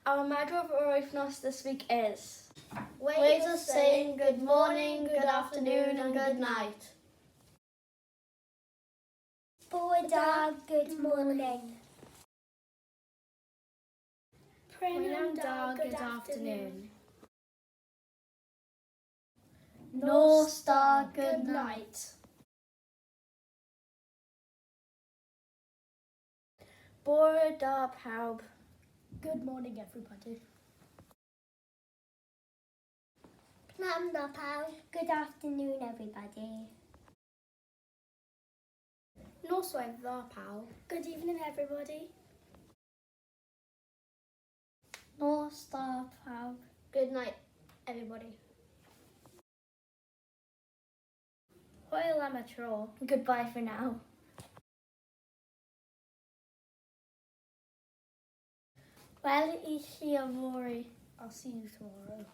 Our Ymadrodd or wythnos this week is Ways of saying good morning, good afternoon and good night. Bore da, good morning. Prynawn da, good afternoon. Nos da, good night. Bore da pawb. Good morning, everybody. Pnawn da pawb. Good afternoon, everybody. Nos da pawb. Good evening, everybody. Nos da pawb. Good night, everybody. Hwyl am y tro. Goodbye for now. Wel i chi o fori. I'll see you tomorrow.